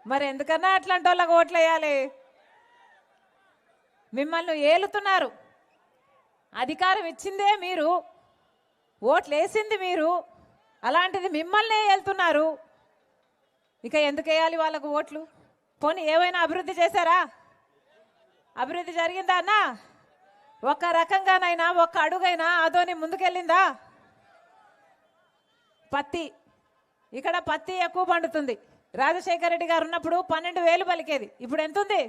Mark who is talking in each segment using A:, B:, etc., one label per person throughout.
A: మరి ఎందుకన్నా అట్లాంటి వాళ్ళకి ఓట్లు వేయాలి? మిమ్మల్ని ఏలుతున్నారు, అధికారం ఇచ్చిందే మీరు, ఓట్లు వేసింది మీరు, అలాంటిది మిమ్మల్నే ఏలుతున్నారు. ఇక ఎందుకు వేయాలి వాళ్ళకు ఓట్లు? పోనీ ఏమైనా అభివృద్ధి చేశారా? అభివృద్ధి జరిగిందా అన్న? ఒక్క రకంగానైనా ఒక్క అడుగైనా అదోని ముందుకెళ్ళిందా? పత్తి, ఇక్కడ పత్తి ఎక్కువ పండుతుంది. రాజశేఖర రెడ్డి గారు ఉన్నప్పుడు 12,000 పలికేది, ఇప్పుడు ఎంత ఉంది?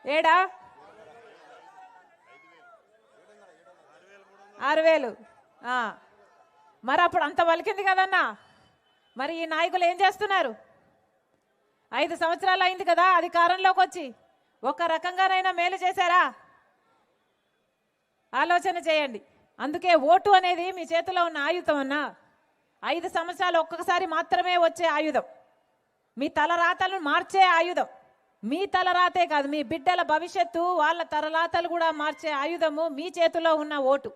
A: 6,000. మరి అప్పుడు అంత పలికింది కదన్నా. మరి ఈ నాయకులు ఏం చేస్తున్నారు? 5 సంవత్సరాలు అయింది కదా అధికారంలోకి వచ్చి, ఒక్క రకంగానైనా మేలు చేశారా? ఆలోచన చేయండి. అందుకే ఓటు అనేది మీ చేతిలో ఉన్న ఆయుధం అన్నా. 5 సంవత్సరాలు ఒక్కొక్కసారి మాత్రమే వచ్చే ఆయుధం, మీ తలరాతలను మార్చే ఆయుధం. మీ తలరాతే కాదు, మీ బిడ్డల భవిష్యత్తు, వాళ్ళ తలరాతలు కూడా మార్చే ఆయుధము మీ చేతిలో ఉన్న ఓటు.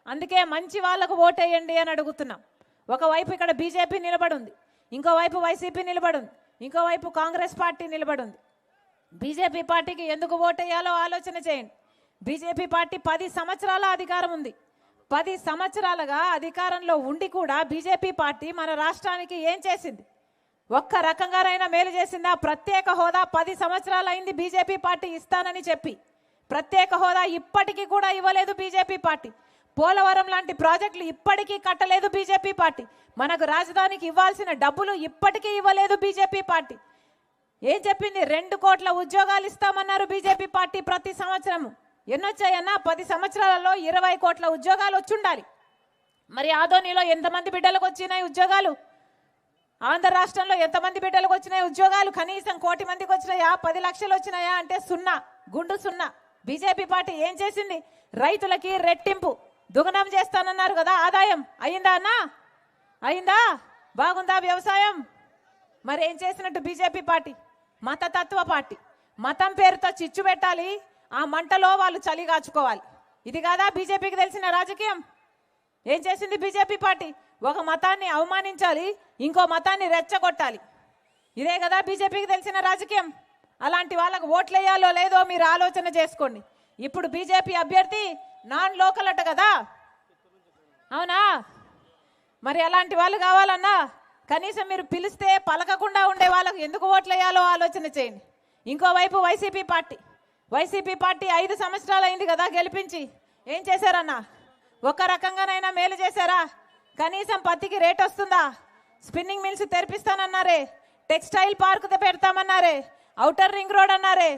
A: అందుకే మంచి వాళ్ళకు ఓటేయండి అని అడుగుతున్నాం. ఒకవైపు ఇక్కడ బీజేపీ నిలబడుంది, ఇంకోవైపు వైసీపీ నిలబడుంది, ఇంకోవైపు కాంగ్రెస్ పార్టీ నిలబడుంది. బీజేపీ పార్టీకి ఎందుకు ఓటేయాలో ఆలోచన చేయండి. బీజేపీ పార్టీ 10 సంవత్సరాల అధికారం ఉంది. 10 సంవత్సరాలుగా అధికారంలో ఉండి కూడా బీజేపీ పార్టీ మన రాష్ట్రానికి ఏం చేసింది? ఒక్క రకంగానైనా మేలు చేసిందా? ప్రత్యేక హోదా 10 సంవత్సరాలు అయింది బీజేపీ పార్టీ ఇస్తానని చెప్పి, ప్రత్యేక హోదా ఇప్పటికీ కూడా ఇవ్వలేదు బీజేపీ పార్టీ. పోలవరం లాంటి ప్రాజెక్టులు ఇప్పటికీ కట్టలేదు బీజేపీ పార్టీ. మనకు రాజధానికి ఇవ్వాల్సిన డబ్బులు ఇప్పటికీ ఇవ్వలేదు బీజేపీ పార్టీ. ఏం చెప్పింది? 2 కోట్ల ఉద్యోగాలు ఇస్తామన్నారు బీజేపీ పార్టీ ప్రతి సంవత్సరము. ఎన్నొచ్చాయన్నా? 10 సంవత్సరాలలో 20 కోట్ల ఉద్యోగాలు వచ్చుండాలి. మరి ఆదోనిలో ఎంతమంది బిడ్డలకు వచ్చినాయి ఉద్యోగాలు? ఆంధ్ర రాష్ట్రంలో ఎంతమంది బిడ్డలకు వచ్చినాయి ఉద్యోగాలు? కనీసం 1 కోటి మందికి వచ్చినాయా? 10 లక్షలు వచ్చినాయా అంటే సున్నా, గుండు సున్నా. బీజేపీ పార్టీ ఏం చేసింది? రైతులకి రెట్టింపు దుగనం చేస్తానన్నారు కదా, ఆదాయం అయిందా అన్నా? అయిందా? బాగుందా వ్యవసాయం? మరి ఏం చేసినట్టు బీజేపీ పార్టీ? మతతత్వ పార్టీ. మతం పేరుతో చిచ్చు పెట్టాలి, ఆ మంటలో వాళ్ళు చలి కాచుకోవాలి. ఇది కాదా బీజేపీకి తెలిసిన రాజకీయం? ఏం చేసింది బీజేపీ పార్టీ? ఒక మతాన్ని అవమానించాలి, ఇంకో మతాన్ని రెచ్చగొట్టాలి. ఇదే కదా బీజేపీకి తెలిసిన రాజకీయం. అలాంటి వాళ్ళకు ఓట్లు వేయాలో లేదో మీరు ఆలోచన చేసుకోండి. ఇప్పుడు బీజేపీ అభ్యర్థి నాన్ లోకల్ అట కదా, అవునా? మరి అలాంటి వాళ్ళు కావాలన్నా కనీసం మీరు పిలిస్తే పలకకుండా ఉండే వాళ్ళకు ఎందుకు ఓట్లు వేయాలో ఆలోచన చేయండి. ఇంకోవైపు వైసీపీ పార్టీ. వైసీపీ పార్టీ 5 సంవత్సరాలు అయింది కదా గెలిపించి, ఏం చేశారన్నా? ఒక్క రకంగానైనా మేలు చేశారా? కనీసం పత్తికి రేట్ వస్తుందా? స్పిన్నింగ్ మిల్స్ తెరిపిస్తానన్నారే, టెక్స్టైల్ పార్క్ పెడతామన్నారే, ఔటర్ రింగ్ రోడ్ అన్నారే,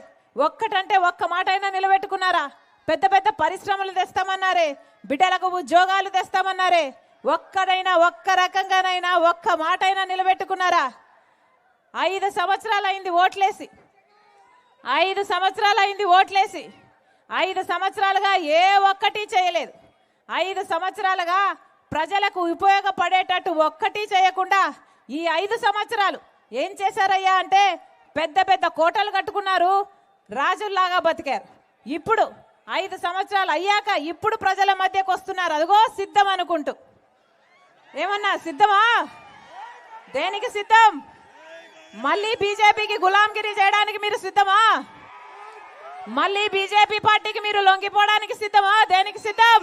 A: ఒక్కటంటే ఒక్క మాట అయినా నిలబెట్టుకున్నారా? పెద్ద పెద్ద పరిశ్రమలు తెస్తామన్నారే, బిడ్డలకు ఉద్యోగాలు తెస్తామన్నారే, ఒక్కడైనా ఒక్క రకంగానైనా ఒక్క మాట అయినా నిలబెట్టుకున్నారా? 5 సంవత్సరాలు అయింది ఓట్లేసి, 5 సంవత్సరాలు అయింది ఓట్లేసి, 5 సంవత్సరాలుగా ఏ ఒక్కటి చేయలేదు. 5 సంవత్సరాలుగా ప్రజలకు ఉపయోగపడేటట్టు ఒక్కటి చేయకుండా ఈ 5 సంవత్సరాలు ఏం చేశారయ్యా అంటే పెద్ద పెద్ద కోటలు కట్టుకున్నారు, రాజుల్లాగా బతికారు. ఇప్పుడు 5 సంవత్సరాలు అయ్యాక ఇప్పుడు ప్రజల మధ్యకు వస్తున్నారు, అదిగో సిద్ధం అనుకుంటూ. ఏమన్నా సిద్ధమా? దేనికి సిద్ధం? మళ్ళీ బీజేపీకి గులాంగిరి చేయడానికి మీరు సిద్ధమా? మళ్ళీ బీజేపీ పార్టీకి మీరు లొంగిపోవడానికి సిద్ధమా? దేనికి సిద్ధం?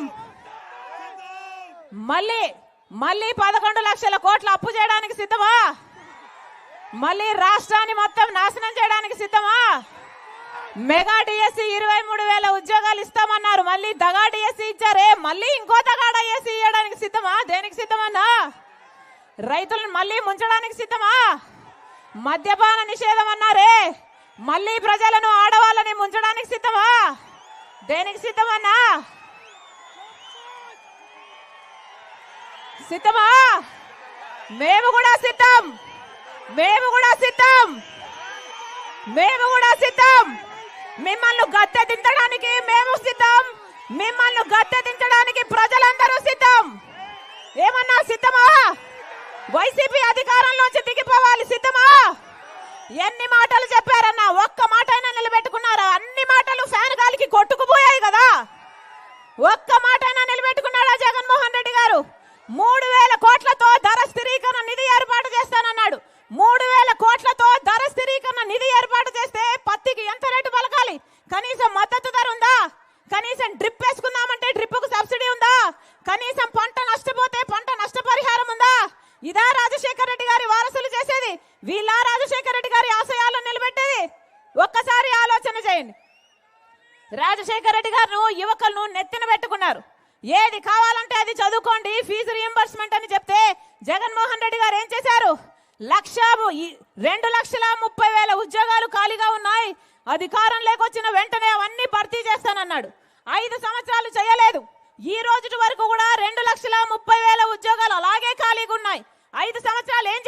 A: మళ్ళీ 11 లక్షల కోట్ల అప్పు చేయడానికి సిద్ధమా? మళ్ళీ రాష్ట్రాన్ని మొత్తం నాశనం చేయడానికి సిద్ధమా? మెగా డిఎస్సి 23,000 ఉద్యోగాలు ఇస్తామన్నారు, మళ్ళీ దగా డిఎస్సి ఇచ్చారే, మళ్ళీ ఇంకో దగా డిఎస్సి ఇవ్వడానికి సిద్ధమా? దేనికి సిద్ధమన్నా? రైతులను మళ్ళీ ముంచడానికి సిద్ధమా? మద్యపాన నిషేధం అన్నారే, మళ్ళీ ప్రజలను ఆడవాళ్ళని ముంచడానికి సిద్ధమా? దేనికి సిద్ధమన్నా? సిద్ధమా? మేము కూడా సిద్ధం, మేము కూడా సిద్ధం, మేము కూడా సిద్ధం. మిమ్మల్ని గద్దె దించడానికి మేము సిద్ధం, మిమ్మల్ని గద్దె దించడానికి ప్రజలందరూ సిద్ధం. ఏమన్నా సిద్ధమా? వైసీపీ అధికారంలోంచి దిగిపోవాలి సిద్ధమా? ఎన్ని మాటలు చెప్పారన్నా, ఒక్క మాట అయినా నిలబెట్టుకున్నారా? అన్ని మాటలు ఫ్యాన్ గాలికి కొట్టుకుపోయాయి కదా. ఒక్క మాట అయినా నిలబెట్టుకున్నాడా జగన్మోహన్ రెడ్డి గారు? 3,000 కోట్లతో ధర స్థిరీకరణ నిధి ఏర్పాటు చేస్తానన్నాడు. 3000 కోట్లతో ధర స్థిరీకరణ నిధి ఏర్పాటు చేస్తే పత్తికి ఎంత రేటు పలకాలి? కనీసం మద్దతు ధర ఉందా? కనీసం డ్రిప్ వేసుకుందామంటే డ్రిప్కు సబ్సిడీ ఉందా? కనీసం పంట నష్టపోతే పంట నష్టపరిహారం ఉందా? ఇదా రాజశేఖర రెడ్డి గారి వారసులు చేసేది? వీళ్ళ రాజశేఖర రెడ్డి గారి ఆశయాలను నిలబెట్టేది? ఒక్కసారి ఆలోచన చేయండి. రాజశేఖర రెడ్డి గారు యువకులను నెత్తిన పెట్టుకున్నారు. ఏది కావాలంటే అది చదువుకోండి, ఫీజు రియంబర్స్మెంట్ అని చెప్తే జగన్మోహన్ రెడ్డి గారు ఏం చేశారు? 2,30,000 ఉద్యోగాలు ఖాళీగా ఉన్నాయి, అధికారం లేకొచ్చిన వెంటనే అవన్నీ భర్తీ చేస్తానన్నాడు. 5 సంవత్సరాలు చేయలేదు. ఈ రోజు వరకు కూడా 2,30,000 ఉద్యోగాలు అలాగే ఖాళీగా ఉన్నాయి. 5 సంవత్సరాలు ఏం